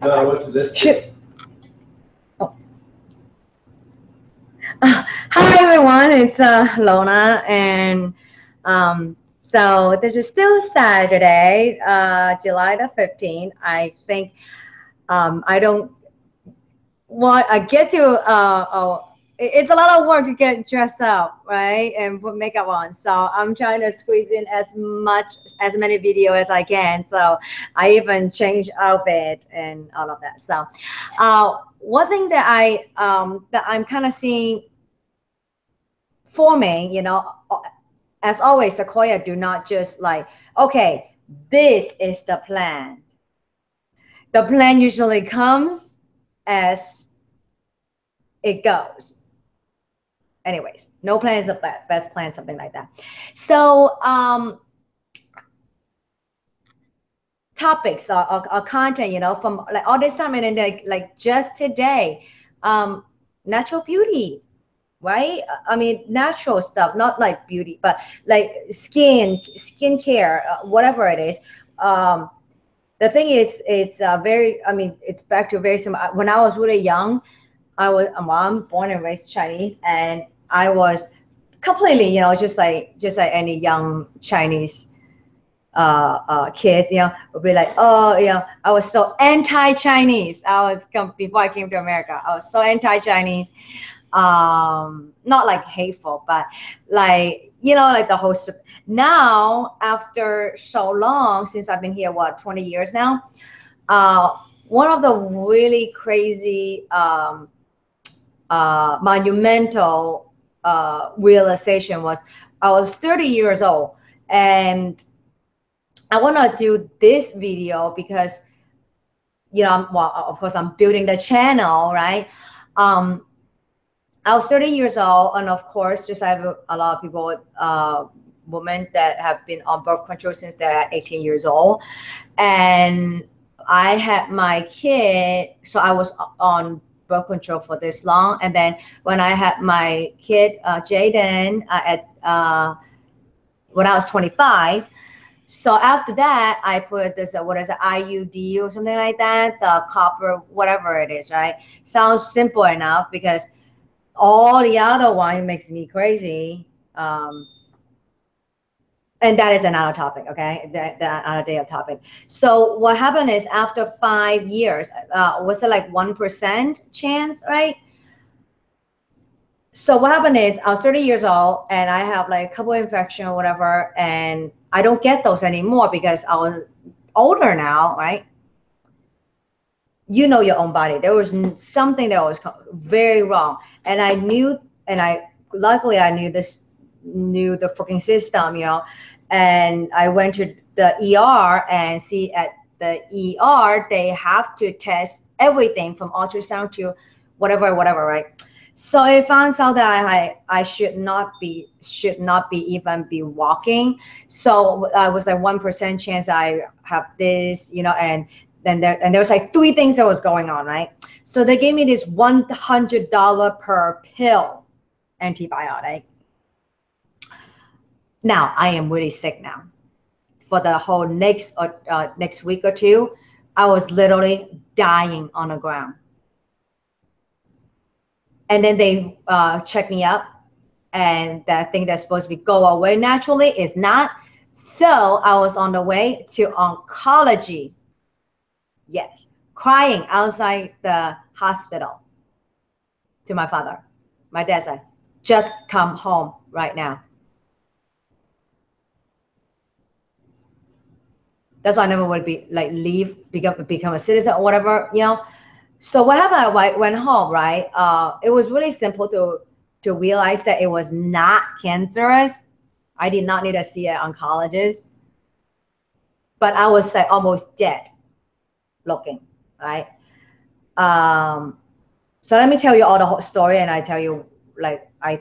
No, I went to this. Should. Oh. Hi everyone, it's Lona, and so this is still Saturday, July the 15th. I think I don't want I get to it's a lot of work to get dressed up, right, and put makeup on. So I'm trying to squeeze in as many video as I can. So I even change outfit and all of that. So one thing that I'm kind of seeing forming, as always, Sequoia do not just like, okay, this is the plan. The plan usually comes as it goes. Anyways, no plan is the best plan, something like that. So topics or content, from like all this time, and then like just today, natural beauty, right? I mean, natural stuff, not like beauty, but like skincare, whatever it is. The thing is, it's very, I mean, it's back to very similar. When I was really young, I'm born and raised Chinese, and I was completely, just like any young Chinese kids, would be like, oh, I was so anti-Chinese. Before I came to America, I was so anti-Chinese. Not like hateful, but like, like the whole. Now, after so long, since I've been here, 20 years now, one of the really crazy, monumental realization was I was 30 years old, and I want to do this video because, of course, I'm building the channel, right? I was 30 years old, and of course, just I have a lot of people, women that have been on birth control since they're 18 years old, and I had my kid, so I was on birth control for this long, and then when I had my kid, Jaden, when I was 25. So after that, I put this, what is it, IUD or something like that, the copper, whatever it is, right? Sounds simple enough because all the other one makes me crazy. And that is another topic, okay? That another day of topic. So what happened is after 5 years, was it like 1% chance, right? So what happened is I was 30 years old, and I have like a couple of infection or whatever, and I don't get those anymore because I was older now, right? You know your own body. There was something that was very wrong, and I knew, and luckily I knew the freaking system, and I went to the ER, and see at the ER they have to test everything from ultrasound to whatever, right? So I found out that I should not be even be walking. So I was like 1% chance I have this, and then there was like 3 things that was going on, right? So they gave me this $100 per pill antibiotic. Now I am really sick now. For the whole next week or two, I was literally dying on the ground. And then they check me up, and that thing that's supposed to be go away naturally is not. So I was on the way to oncology. Yes, crying outside the hospital to my father. My dad said, just come home right now. That's why I never would be like leave, become a citizen or whatever, So what happened? I went home, right? It was really simple to realize that it was not cancerous. I did not need to see an oncologist, but I was like almost dead looking, right? So let me tell you all the whole story, and I tell you like I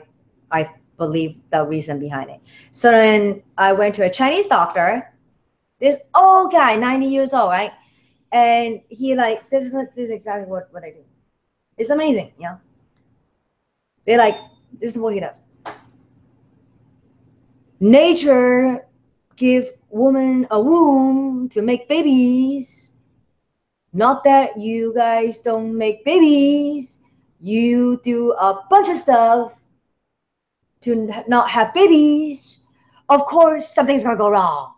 believe the reason behind it. So then I went to a Chinese doctor. This old guy, 90 years old, right? And he like, this is exactly what I do. It's amazing, They're like, this is what he does. Nature give woman a womb to make babies. Not that you guys don't make babies, you do a bunch of stuff to not have babies. Of course, something's gonna go wrong.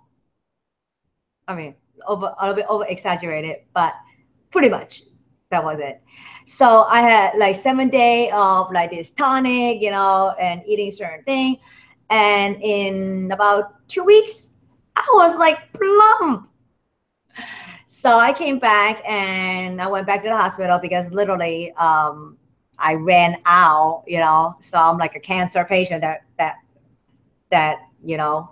I mean, a little bit over exaggerated, but pretty much that was it. So I had like 7 days of like this tonic, you know, and eating certain thing. And in about 2 weeks, I was like plump. So I came back and I went back to the hospital because literally I ran out, you know. So I'm like a cancer patient that you know,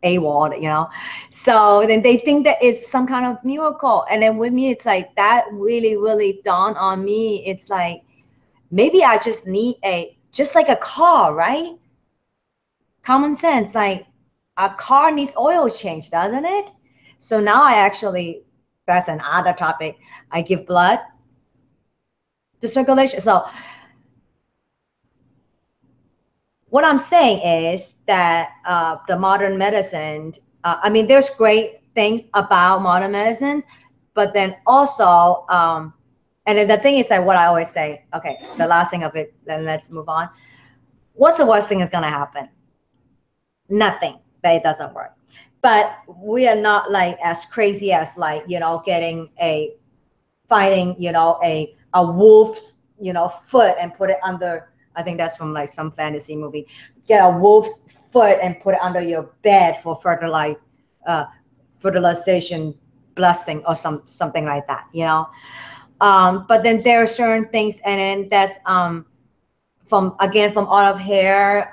AWOL, you know. So then they think that it's some kind of miracle. And then with me, it's like that really dawned on me. It's like maybe I just need just like a car, right? Common sense, like a car needs oil change, doesn't it? So now I actually, that's another topic. I give blood to circulation. So what I'm saying is that the modern medicine, I mean, there's great things about modern medicines, but then also, and then the thing is that what I always say, okay, the last thing of it, then let's move on. What's the worst thing is going to happen? Nothing, that it doesn't work. But we are not like as crazy as like, you know, fighting, you know, a wolf's, you know, foot and put it under, I think that's from like some fantasy movie. Get a wolf's foot and put it under your bed for fertilization blessing or something like that, you know. But then there are certain things, and then that's from all of hair.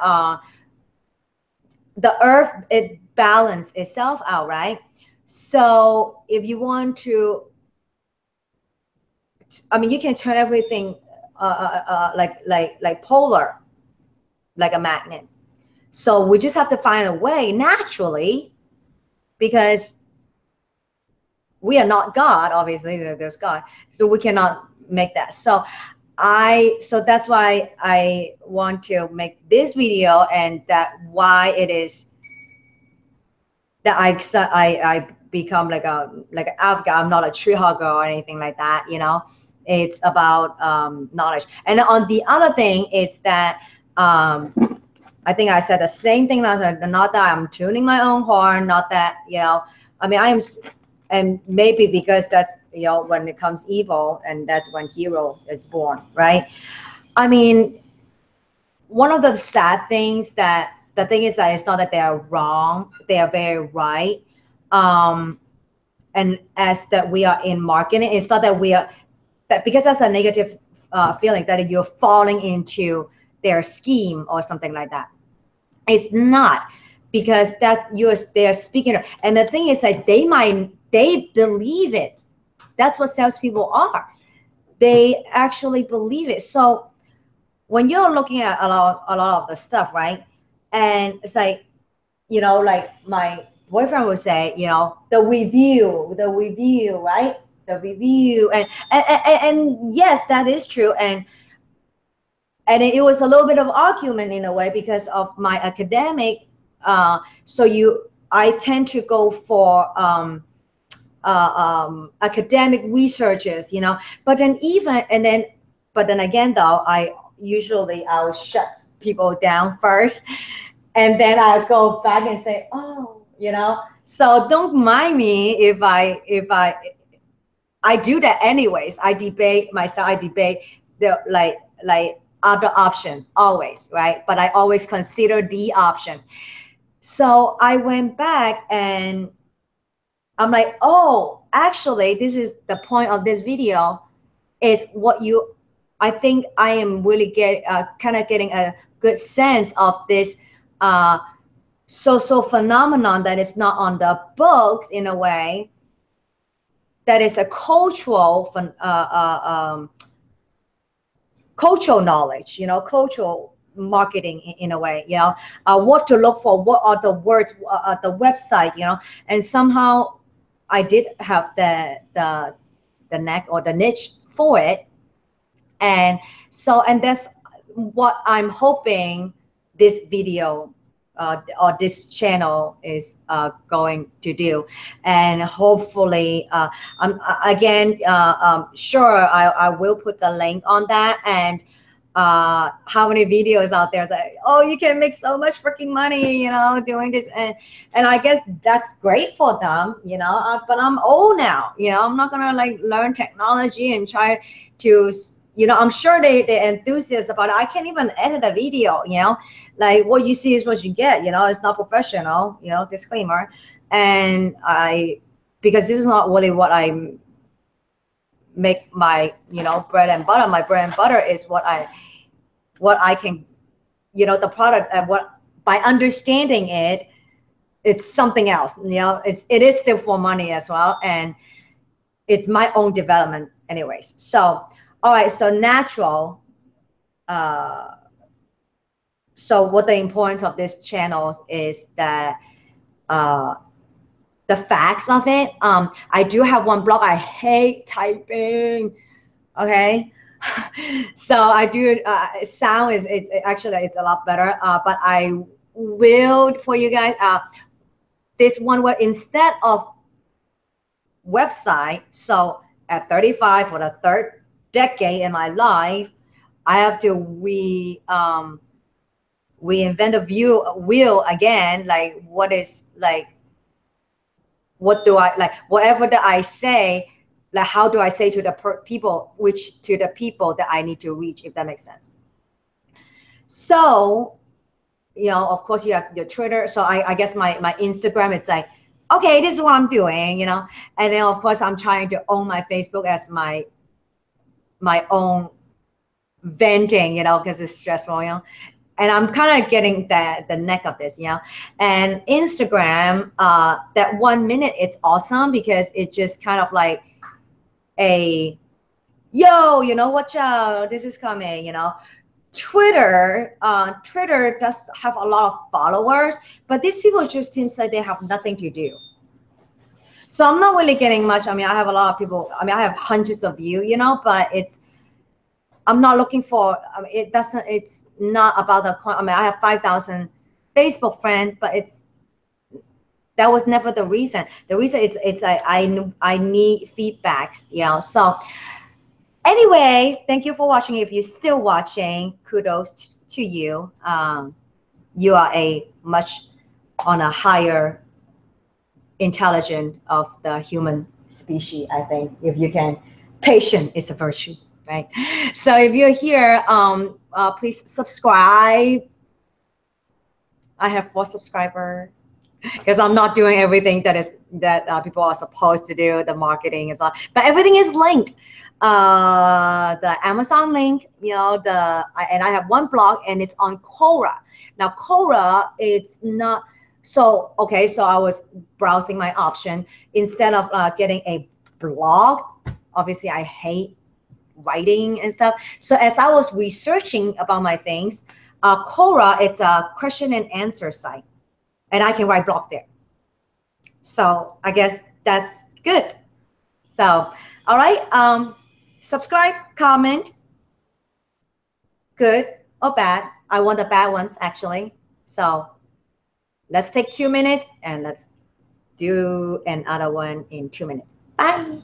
The earth, it balance itself out, right? So if you want to, I mean, you can turn everything like polar, like a magnet. So we just have to find a way naturally, because we are not God. Obviously, there's God, so we cannot make that. So that's why I want to make this video, and that why it is that I become like an advocate. I'm not a tree hugger or anything like that, you know. It's about knowledge. And on the other thing, it's that I think I said the same thing last time. Not that I'm tuning my own horn, not that, you know, I mean, I am, and maybe because that's, you know, when it comes evil, and that's when hero is born, right? I mean, one of the sad things, that the thing is that it's not that they are wrong, they are very right. And as that we are in marketing, it's not that we are, that because that's a negative feeling that you're falling into their scheme or something like that. It's not, because that's they're speaking. And the thing is that they believe it. That's what salespeople are. They actually believe it. So when you're looking at a lot of the stuff, right? And it's like, you know, like my boyfriend would say, you know, the review, right? The review, and yes, that is true. And it was a little bit of argument in a way because of my academic. I tend to go for academic researches, you know. But then again, though, I'll shut people down first, and then I'll go back and say, oh, you know. So don't mind me if I do that anyways. I debate myself. I debate the like other options always, right? But I always consider the option. So I went back and I'm like, oh, actually, this is the point of this video. Is what you, I think I am really kind of getting a good sense of this social phenomenon that is not on the books in a way. That is a cultural cultural knowledge, you know, cultural marketing in a way, you know, what to look for, what are the words, the website, you know. And somehow I did have the neck or the niche for it. And so, and that's what I'm hoping this video or this channel is going to do. And hopefully again sure I will put the link on that. And how many videos out there that, oh, you can make so much freaking money, you know, doing this. And I guess that's great for them, you know, but I'm old now, you know, I'm not gonna like learn technology and try to, you know, I'm sure they're enthusiastic about it. I can't even edit a video, you know, like what you see is what you get, you know, it's not professional, you know, disclaimer. And because this is not really what I make my, you know, bread and butter. My bread and butter is what I can, you know, the product, what, by understanding it, it's something else, you know, it is still for money as well. And it's my own development anyways. So, all right, so natural. So what the importance of this channel is that the facts of it. I do have one blog. I hate typing. Okay. So I do sound is it's actually it's a lot better. But I will for you guys this one where instead of website. So at 35 for the third decade in my life, I have to reinvent the wheel again. Like what is like, what do I like? Whatever that I say, like how do I say to the people, which to the people that I need to reach, if that makes sense. So, you know, of course you have your Twitter. So I guess my Instagram, it's like, okay, this is what I'm doing, you know. And then of course I'm trying to own my Facebook as my own venting, you know, because it's stressful, you know. And I'm kind of getting the neck of this, you know. And Instagram, that 1 minute, it's awesome because it just kind of like a, yo, you know, watch out, this is coming, you know. Twitter does have a lot of followers, but these people just seems like they have nothing to do. So I'm not really getting much. I mean, I have a lot of people. I mean, I have hundreds of views, you know, but I'm not looking for, I mean, it's not about the, I mean, I have 5,000 Facebook friends, but that was never the reason. The reason is I need feedbacks, you know. So anyway, thank you for watching. If you're still watching, kudos to you. You are on a higher intelligence of the human species, I think. If you can, patience is a virtue. Right. So if you're here, please subscribe. I have 4 subscribers because I'm not doing everything that people are supposed to do. The marketing is on, but everything is linked. The Amazon link, you know, and I have one blog and it's on Quora. Now Quora, it's not so okay. So I was browsing my option instead of getting a blog. Obviously, I hate writing and stuff. So as I was researching about my things, Quora, it's a question and answer site, and I can write blogs there. So I guess that's good. So, all right, subscribe, comment, good or bad. I want the bad ones actually. So let's take 2 minutes and let's do another one in 2 minutes. Bye.